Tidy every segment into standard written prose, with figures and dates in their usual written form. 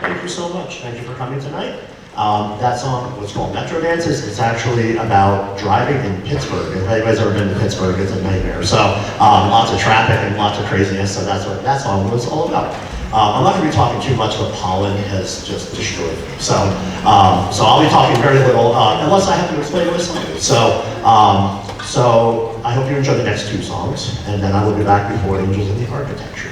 Thank you so much. Thank you for coming tonight. That song, what's called Metro Dances, it's actually about driving in Pittsburgh. If anybody's ever been to Pittsburgh, it's a nightmare. So lots of traffic and lots of craziness, so that's what that song was all about. I'm not going to be talking too much, but pollen has just destroyed me. So I'll be talking very little, unless I have to explain what it's like. So I hope you enjoy the next two songs, and then I will be back before Angels in the Architecture.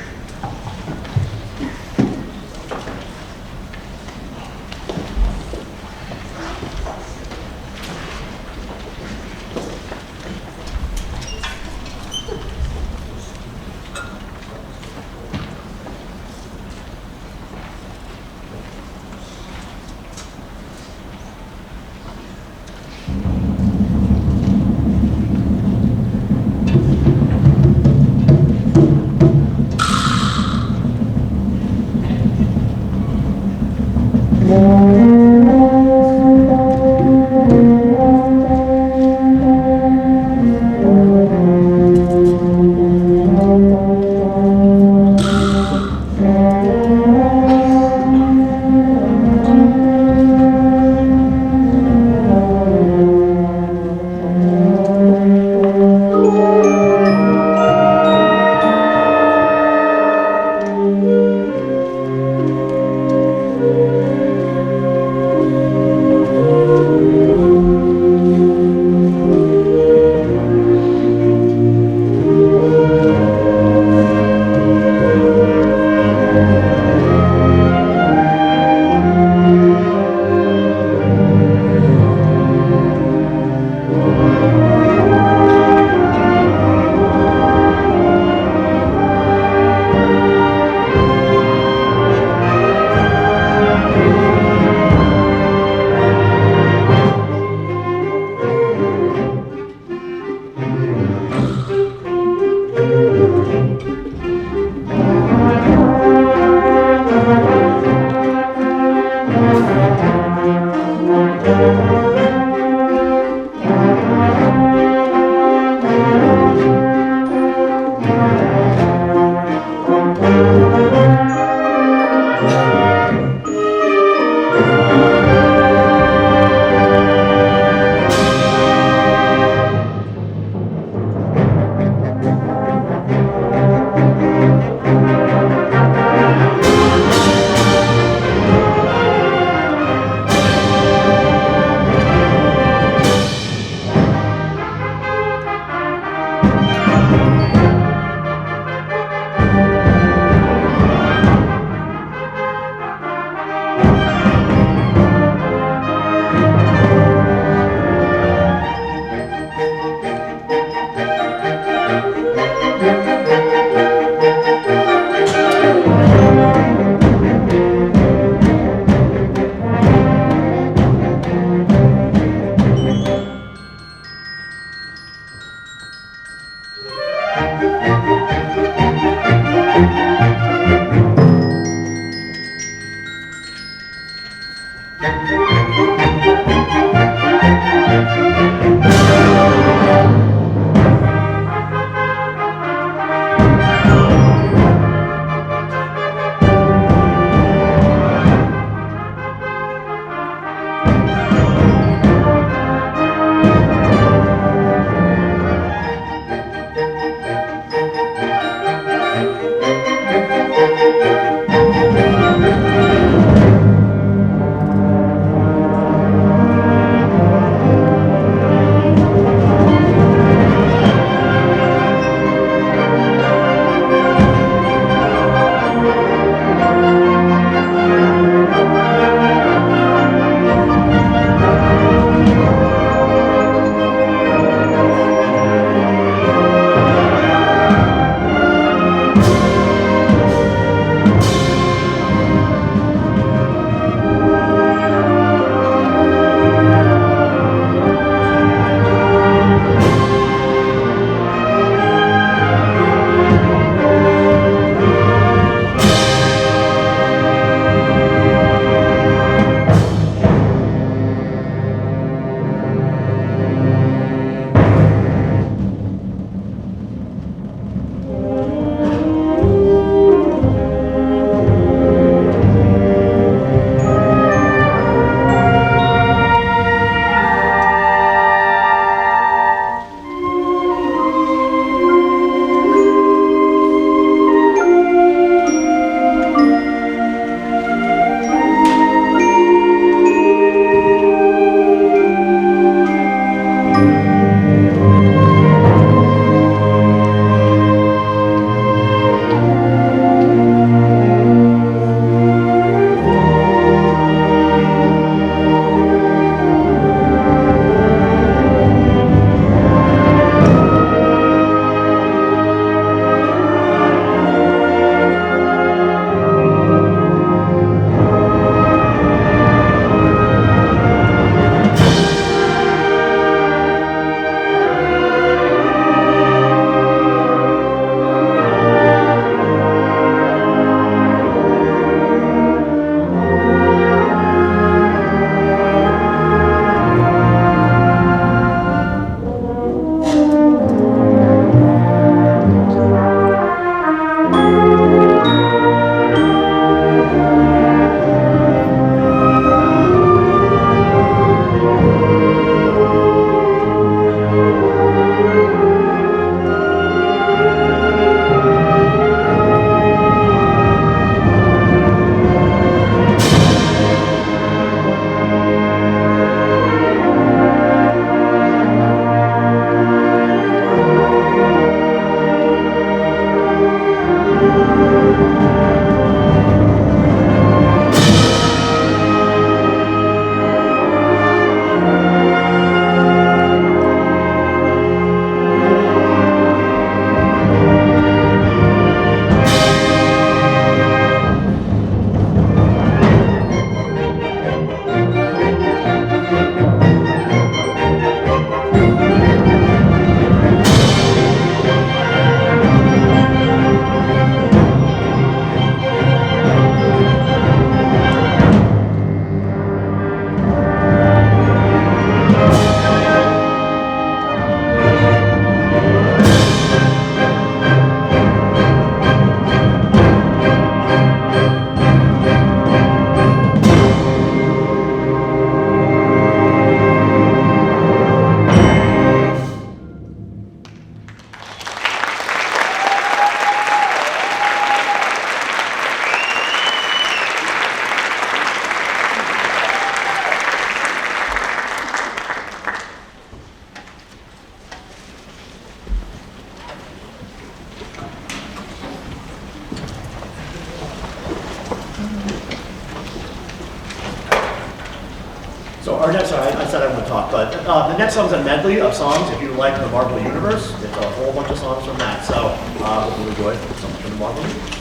So our next, sorry, I said I would talk, but the next song's a medley of songs, if you like the Marvel Universe. It's a whole bunch of songs from that, so hope you enjoy some from the Marvel Universe.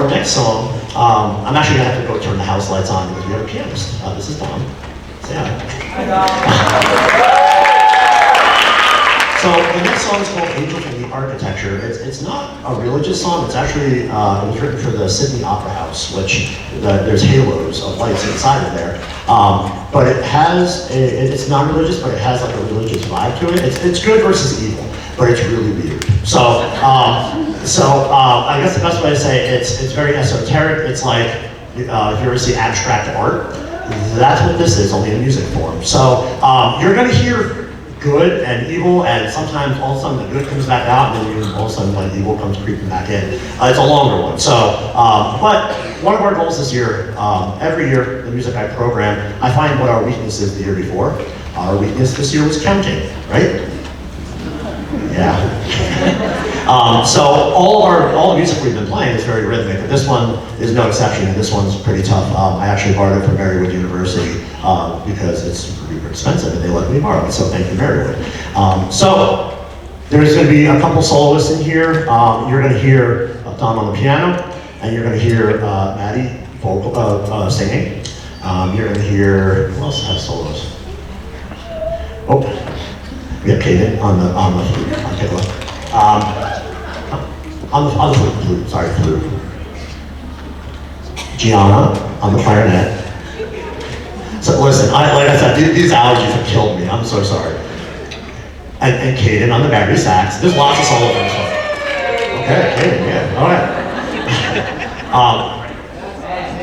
our next song, I'm actually gonna have to go turn the house lights on because we have a pianist. This is Dom. Say hi. Hi, Dom. So the next song is called Angel from the Architecture. It's not a religious song. It's actually, it was written for the Sydney Opera House, which there's halos of lights inside of there. But it has, it's not religious, but it has like a religious vibe to it. It's good versus evil, but it's really weird. So, I guess the best way to say it, it's very esoteric. It's like, if you ever see abstract art, that's what this is, only in music form. So, you're gonna hear good and evil, and sometimes all of a sudden the good comes back out, and then all of a sudden like evil comes creeping back in. It's a longer one. So, but one of our goals this year, every year the music I program, I find what our weakness is the year before. Our weakness this year was counting, right? Yeah. So all the music we've been playing is very rhythmic, but this one is no exception, and this one's pretty tough. I actually borrowed it from Marywood University because it's super expensive, and they let me borrow it, so thank you, Marywood. So there's going to be a couple soloists in here. You're going to hear Don on the piano, and you're going to hear Maddie singing. You're going to hear, who else has solos? Oh, we have Kaden on the flute. I'll take a look. On the flute, sorry, flute. Gianna on the clarinet. So listen, like I said, these allergies have killed me. I'm so sorry. And Kaden on the battery sax. There's lots of solos in this one. Okay, Kaden, yeah, all right.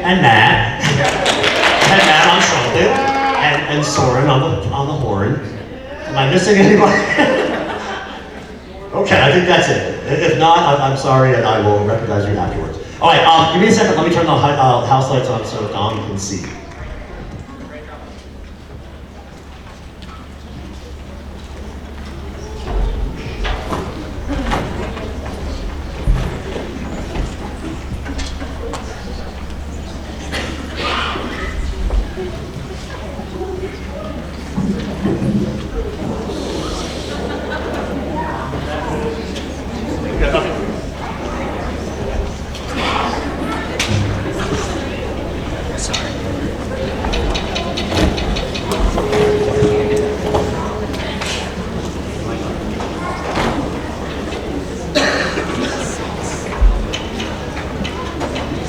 And Matt on trumpet, and Soren on the horn. Am I missing anybody? Okay, I think that's it. If not, I'm sorry, and I will recognize you afterwards. All right, give me a second. Let me turn the house lights on so Dom can see.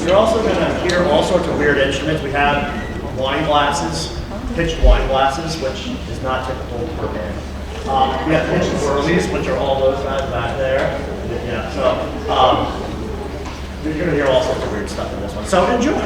You're also going to hear all sorts of weird instruments. We have wine glasses, pitched wine glasses, which is not typical for a band. We have pitched whirlies, which are all those guys back there. Yeah, so you're going to hear all sorts of weird stuff in this one. So enjoy.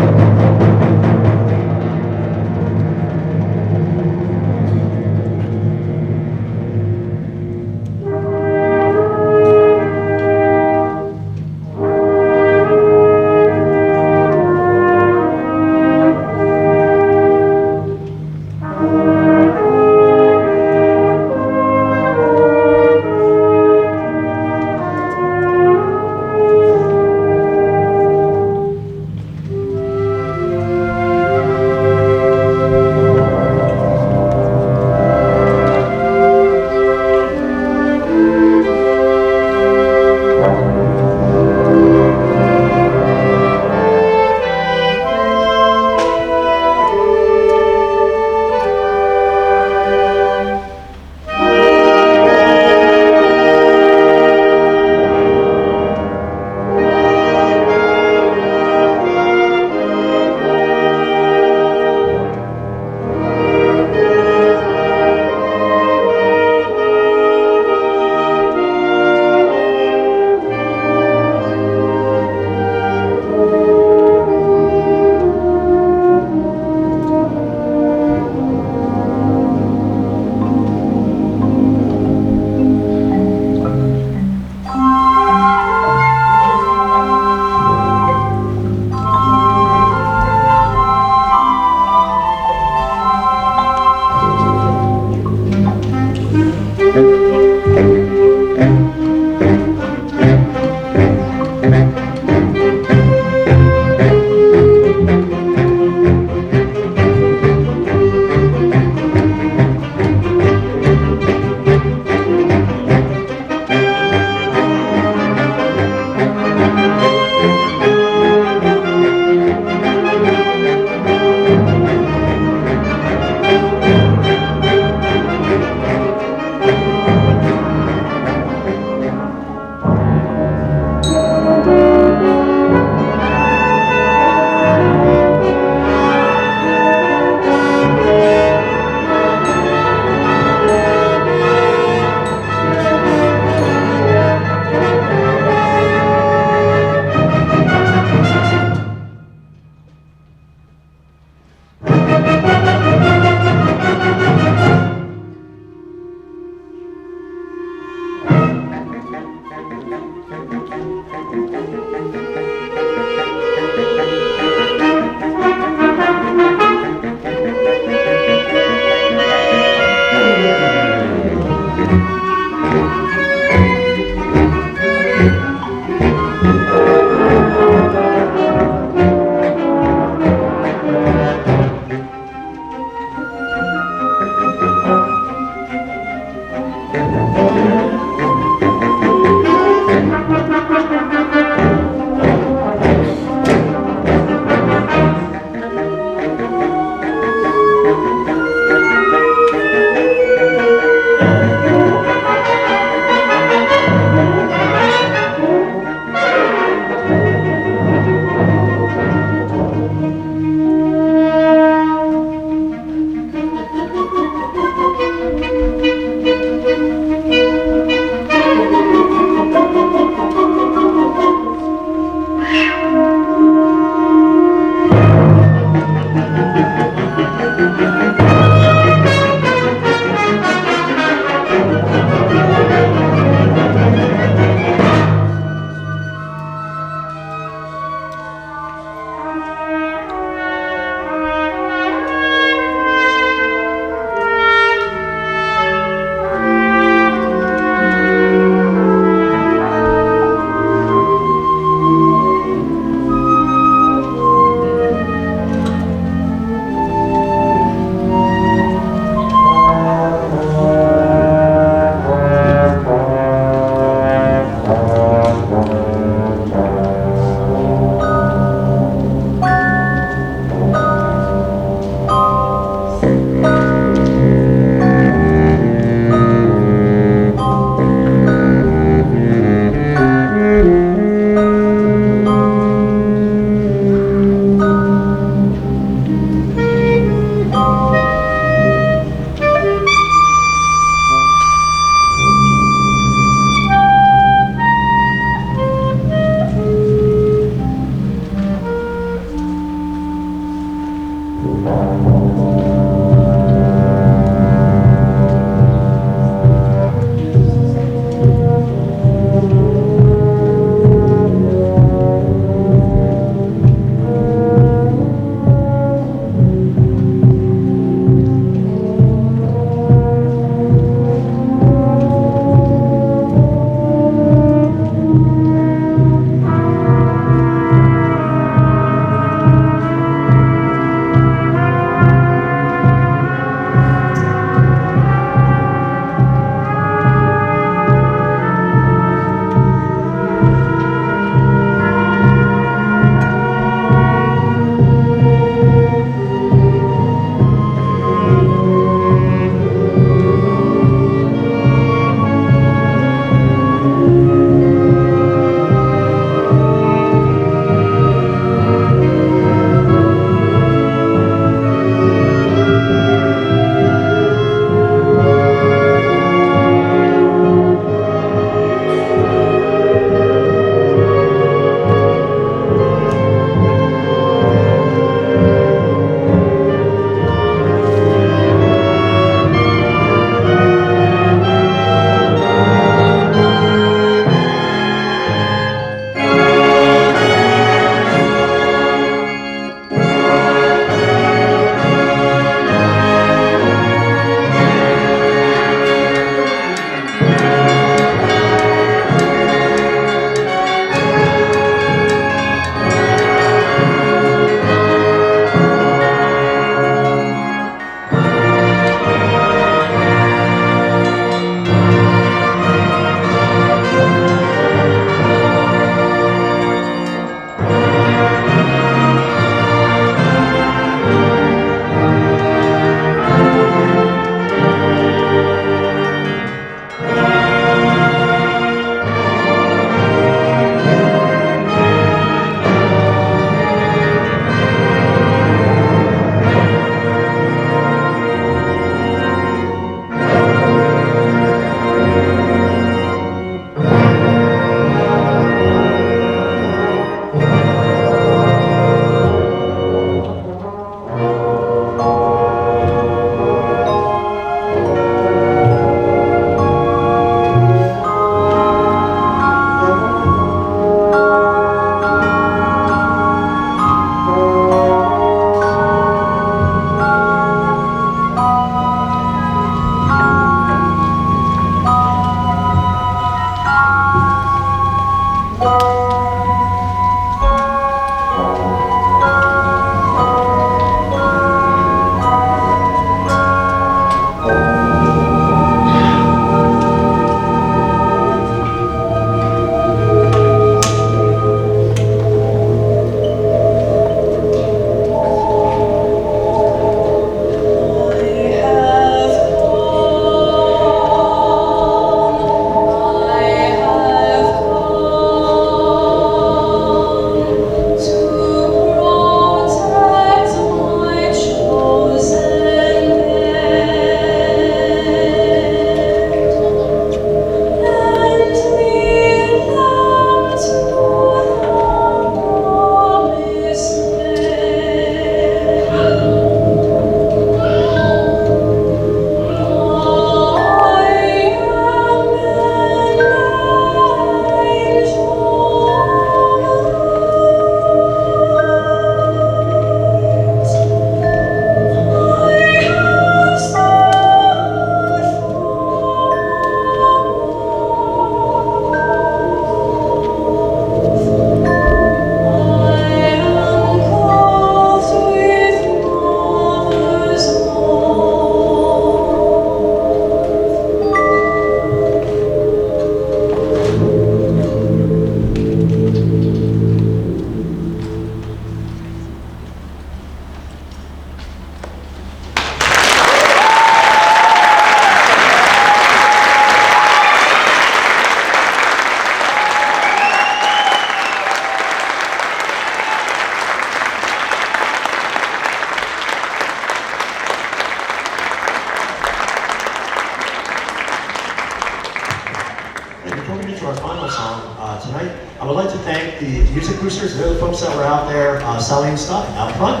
tonight. I would like to thank the music boosters. They're the folks that were out there selling stuff out front.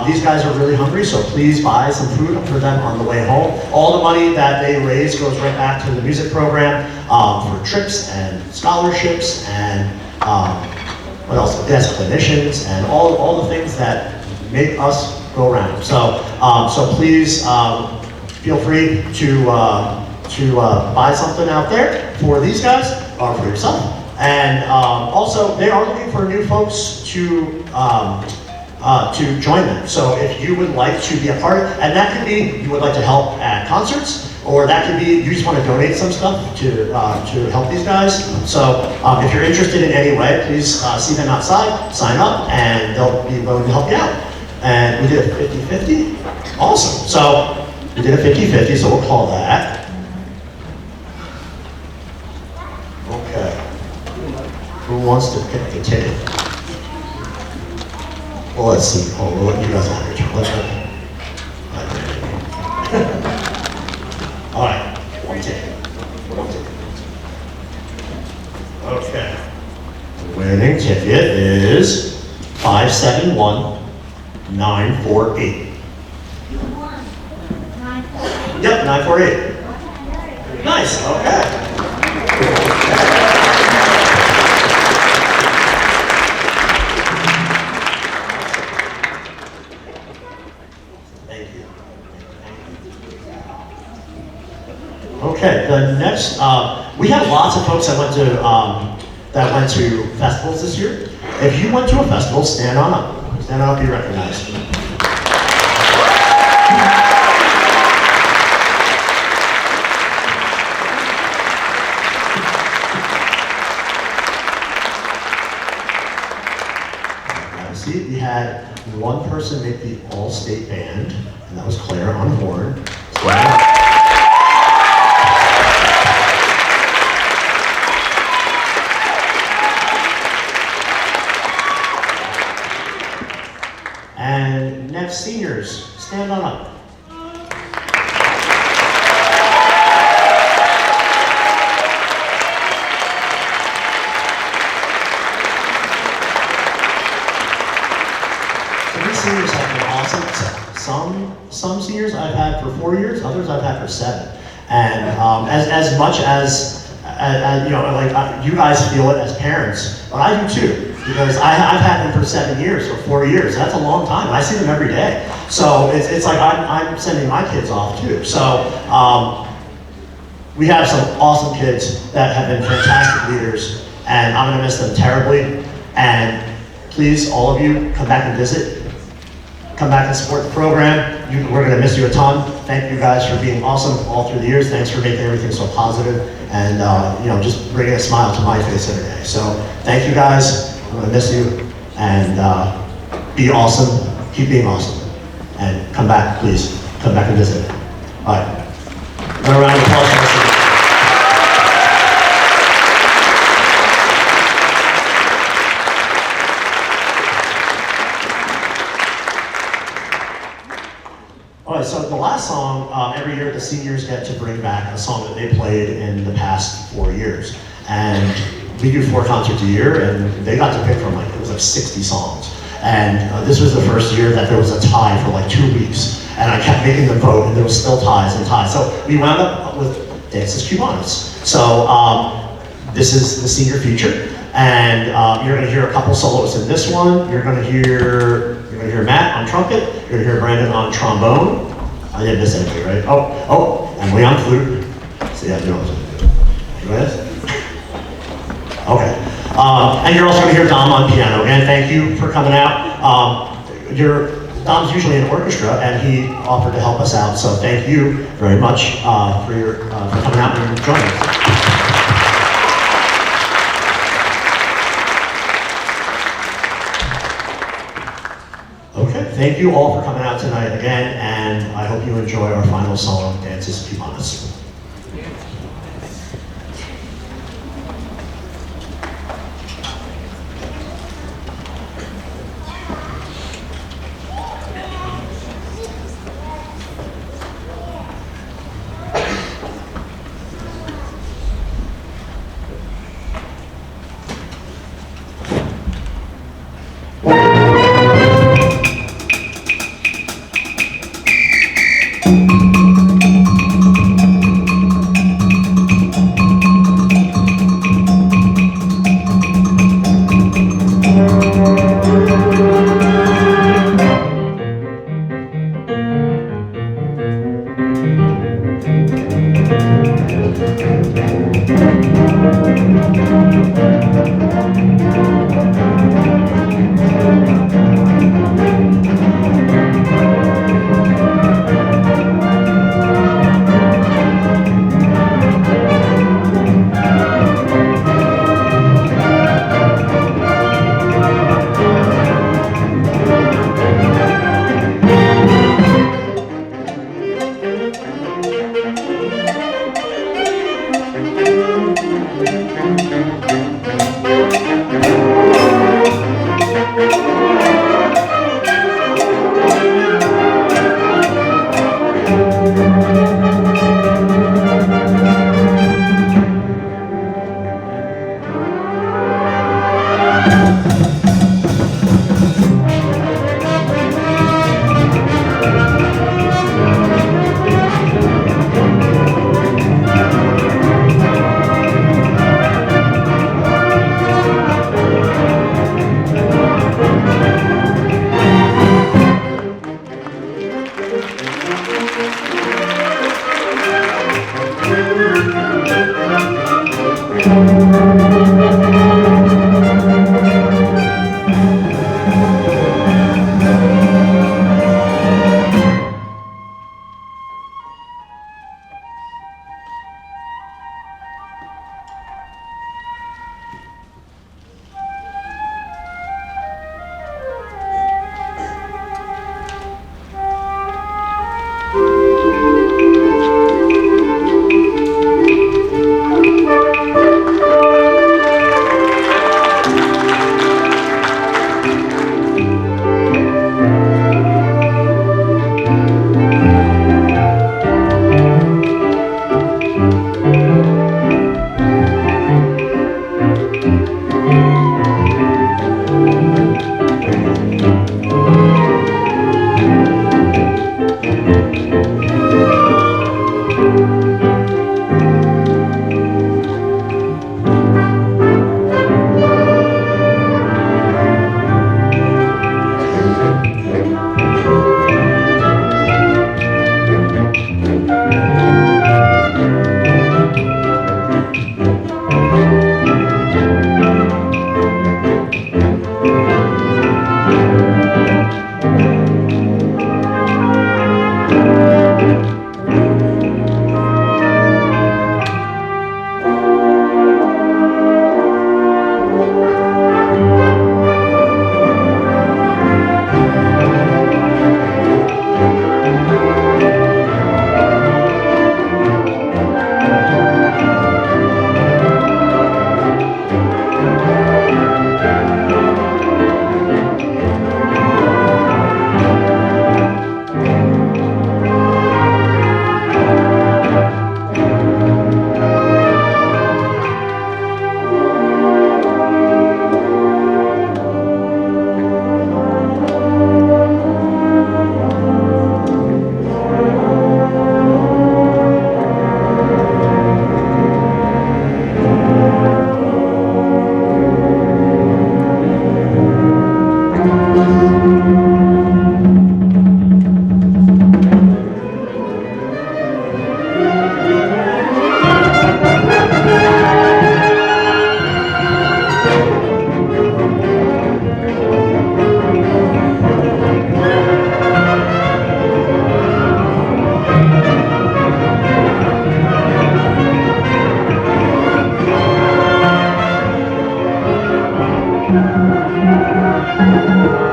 These guys are really hungry, so please buy some food for them on the way home. All the money that they raise goes right back to the music program for trips and scholarships and what else? Desk clinicians and all the things that make us go around. So please feel free to buy something out there for these guys or for yourself. And also, they are looking for new folks to join them. So if you would like to be a part, and that could be you would like to help at concerts, or that could be you just want to donate some stuff to help these guys. So if you're interested in any way, please see them outside, sign up, and they'll be willing to help you out. And we did a 50-50. Awesome. So we did a 50-50, so we'll call that. Okay. Who wants to pick the ticket? Well, let's see. Oh, well, you guys have your turn. Let's go. All right. One ticket. Okay. The winning ticket is 571948. Yep, 948. Nice. Okay. Okay, the next, we have lots of folks that went to festivals this year. If you went to a festival, stand on up. Stand on up, be recognized. See, we had one person make the all-state band, and that was Claire on horn. And next, seniors, stand on up. So these seniors have been awesome. Some seniors I've had for 4 years, others I've had for 7. And as much as you know, like you guys feel it as parents, but I do too. Because I've had them for 7 years or 4 years. That's a long time. I see them every day. So it's like I'm sending my kids off too. So we have some awesome kids that have been fantastic leaders, and I'm gonna miss them terribly. And please, all of you, come back and visit. Come back and support the program. We're gonna miss you a ton. Thank you guys for being awesome all through the years. Thanks for making everything so positive and you know, just bringing a smile to my face every day. So thank you guys. I'm gonna miss you, and be awesome, keep being awesome, and come back, please. Come back and visit. All right. Another round of applause for us. All right, so the last song, every year the seniors get to bring back a song that they played in the past 4 years. And we do 4 concerts a year, and they got to pick from it was like 60 songs. And this was the first year that there was a tie for like 2 weeks. And I kept making them vote, and there was still ties and ties. So we wound up with Dances Cubanas. So this is the senior feature. And you're gonna hear a couple solos in this one. You're gonna hear Matt on trumpet. You're gonna hear Brandon on trombone. I didn't miss anybody, right? Oh, Emily on flute. So yeah, you know what I'm gonna do. You guys? Okay. And you're also going to hear Dom on piano. And thank you for coming out. Dom's usually in orchestra, and he offered to help us out. So thank you very much for coming out and joining us. Okay. Thank you all for coming out tonight again, and I hope you enjoy our final song, Dances Cubanas. Thank you.